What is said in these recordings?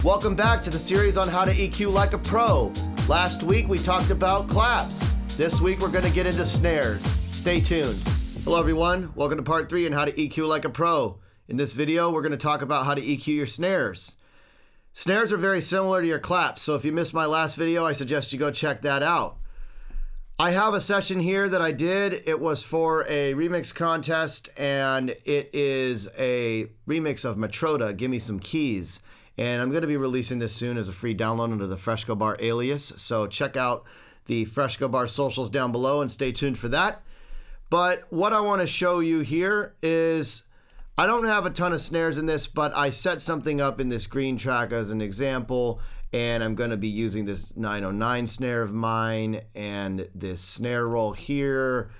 Welcome back to the series on how to EQ like a pro. Last week we talked about claps. This week we're going to get into snares. Stay tuned. Hello everyone, welcome to part 3 on how to EQ like a pro. In this video we're going to talk about how to EQ your snares. Snares are very similar to your claps, so if you missed my last video I suggest you go check that out. I have a session here that I did. It was for a remix contest and it is a remix of Matroda, Give Me Some Keys. And I'm going to be releasing this soon as a free download under the Fresco Bar alias. So check out the Fresco Bar socials down below and stay tuned for that. But what I want to show you here is, I don't have a ton of snares in this, but I set something up in this green track as an example. And I'm going to be using this 909 snare of mine and this snare roll here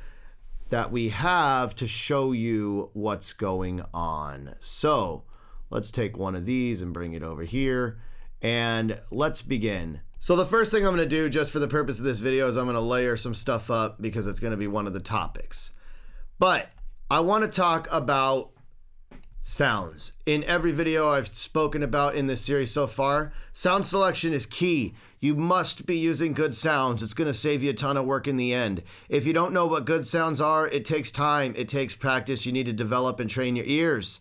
that we have to show you what's going on. So let's take one of these and bring it over here and let's begin. So the first thing I'm going to do just for the purpose of this video is I'm going to layer some stuff up because it's going to be one of the topics. But I want to talk about sounds. In every video I've spoken about in this series so far, sound selection is key. You must be using good sounds. It's going to save you a ton of work in the end. If you don't know what good sounds are, it takes time, it takes practice. You need to develop and train your ears.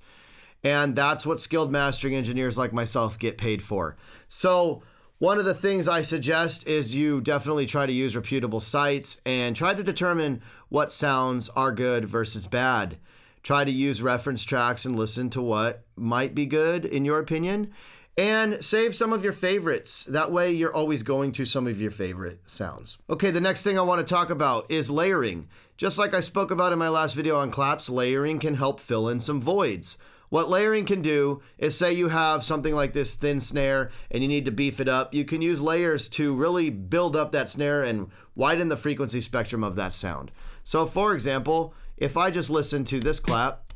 And that's what skilled mastering engineers like myself get paid for. So one of the things I suggest is you definitely try to use reputable sites and try to determine what sounds are good versus bad. Try to use reference tracks and listen to what might be good in your opinion, and save some of your favorites. That way you're always going to some of your favorite sounds. Okay, the next thing I want to talk about is layering. Just like I spoke about in my last video on claps, layering can help fill in some voids. What layering can do is, say you have something like this thin snare and you need to beef it up. You can use layers to really build up that snare and widen the frequency spectrum of that sound. So for example, if I just listen to this clap,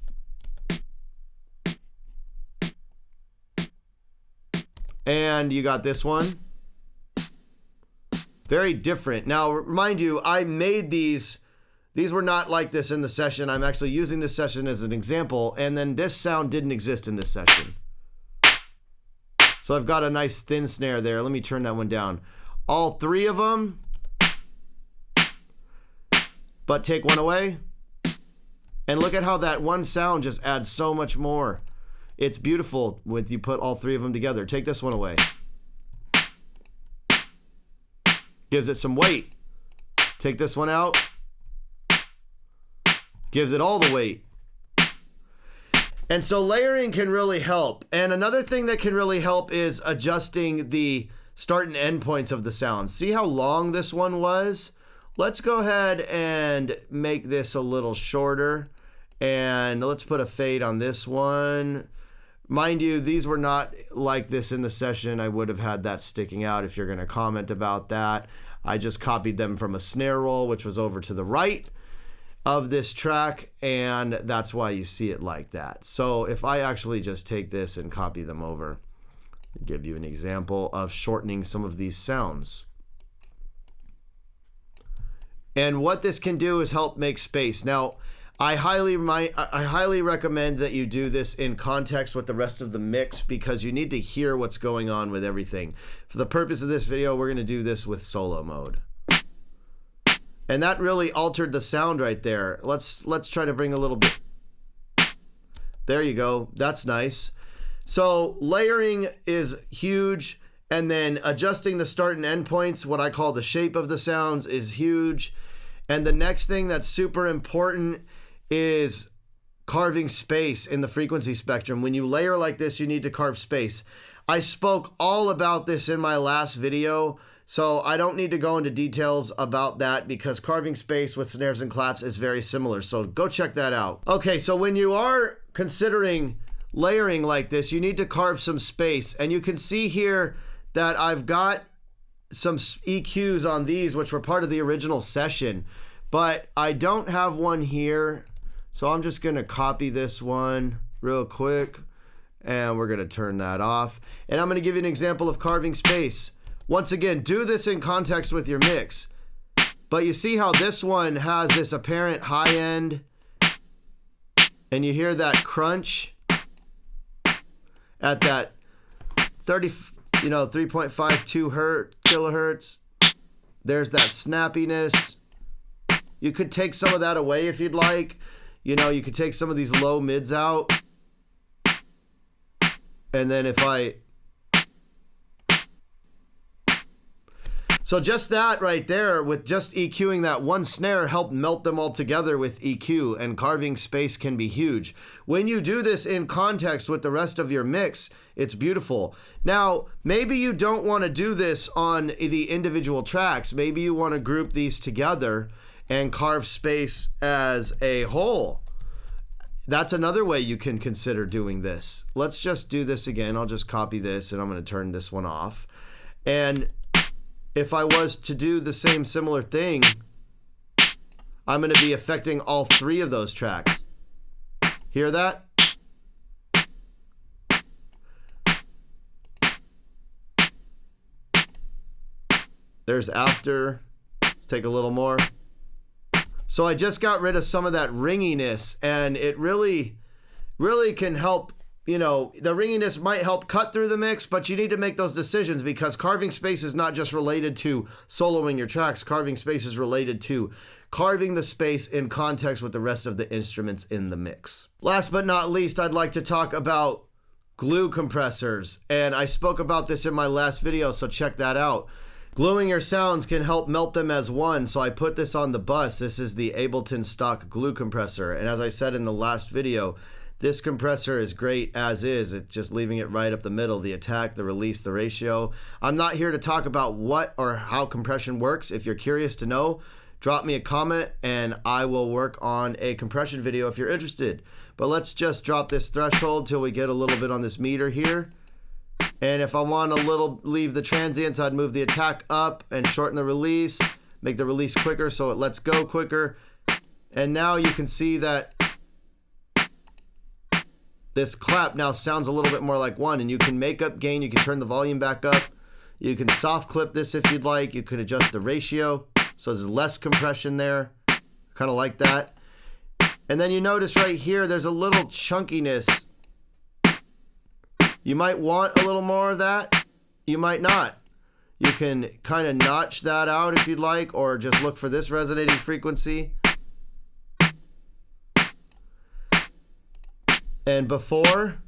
and you got this one, very different. Now remind you, I made these were not like this in the session. I'm actually using this session as an example, and then this sound didn't exist in this session. So I've got a nice thin snare there. Let me turn that one down. All three of them, but take one away. And look at how that one sound just adds so much more. It's beautiful when you put all three of them together. Take this one away. Gives it some weight. Take this one out. Gives it all the weight. And so layering can really help. And another thing that can really help is adjusting the start and end points of the sound. See how long this one was? Let's go ahead and make this a little shorter. And let's put a fade on this one. Mind you, these were not like this in the session. I would have had that sticking out if you're going to comment about that. I just copied them from a snare roll, which was over to the right of this track, and that's why you see it like that. So if I actually just take this and copy them over, I'll give you an example of shortening some of these sounds. And what this can do is help make space. Now, I highly recommend that you do this in context with the rest of the mix because you need to hear what's going on with everything. For the purpose of this video, we're going to do this with solo mode. And that really altered the sound right there. Let's try to bring a little bit. There you go. That's nice. So layering is huge. And then adjusting the start and end points, what I call the shape of the sounds, is huge. And the next thing that's super important is carving space in the frequency spectrum. When you layer like this, you need to carve space. I spoke all about this in my last video, so I don't need to go into details about that because carving space with snares and claps is very similar. So go check that out. Okay, so when you are considering layering like this, you need to carve some space. And you can see here that I've got some EQs on these, which were part of the original session, but I don't have one here. So I'm just going to copy this one real quick and we're going to turn that off. And I'm going to give you an example of carving space. Once again, do this in context with your mix. But you see how this one has this apparent high end and you hear that crunch at that 30, you know, 3.52 kilohertz. There's that snappiness. You could take some of that away if you'd like. You know, you could take some of these low mids out. And then if I... So just that right there, with just EQing that one snare, helped melt them all together with EQ, and carving space can be huge. When you do this in context with the rest of your mix, it's beautiful. Now, maybe you don't want to do this on the individual tracks. Maybe you want to group these together and carve space as a whole. That's another way you can consider doing this. Let's just do this again. I'll just copy this and I'm going to turn this one off. And if I was to do the same similar thing, I'm going to be affecting all three of those tracks. Hear that? There's after. Let's take a little more. So I just got rid of some of that ringiness, and it really can help. You know, the ringiness might help cut through the mix, but you need to make those decisions, because carving space is not just related to soloing your tracks. Carving space is related to carving the space in context with the rest of the instruments in the mix. Last but not least, I'd like to talk about glue compressors. And I spoke about this in my last video, so check that out. Gluing your sounds can help melt them as one, so I put this on the bus. This is the Ableton stock glue compressor. And as I said in the last video, this compressor is great as is. It's just leaving it right up the middle, the attack, the release, the ratio. I'm not here to talk about what or how compression works. If you're curious to know, drop me a comment and I will work on a compression video if you're interested. But let's just drop this threshold till we get a little bit on this meter here. And if I want a little, leave the transients, I'd move the attack up and shorten the release, make the release quicker so it lets go quicker. And now you can see that this clap now sounds a little bit more like one, and you can make up gain, you can turn the volume back up, you can soft clip this if you'd like, you could adjust the ratio so there's less compression there, kind of like that. And then you notice right here there's a little chunkiness. You might want a little more of that, you might not. You can kind of notch that out if you'd like, or just look for this resonating frequency. And before,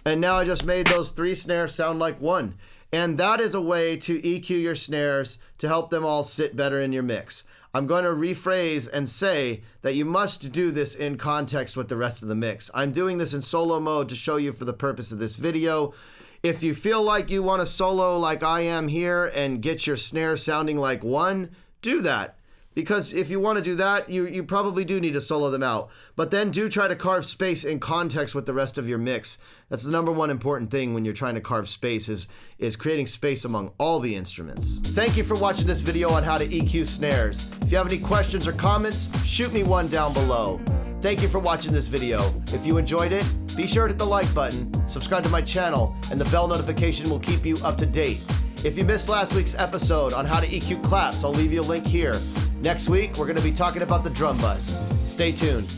and now I just made those three snares sound like one. And that is a way to EQ your snares to help them all sit better in your mix. I'm going to rephrase and say that you must do this in context with the rest of the mix. I'm doing this in solo mode to show you for the purpose of this video. If you feel like you want to solo like I am here and get your snare sounding like one, do that. Because if you want to do that, you probably do need to solo them out. But then do try to carve space in context with the rest of your mix. That's the number one important thing when you're trying to carve space is creating space among all the instruments. Thank you for watching this video on how to EQ snares. If you have any questions or comments, shoot me one down below. Thank you for watching this video. If you enjoyed it, be sure to hit the like button, subscribe to my channel, and the bell notification will keep you up to date. If you missed last week's episode on how to EQ claps, I'll leave you a link here. Next week, we're going to be talking about the drum bus. Stay tuned.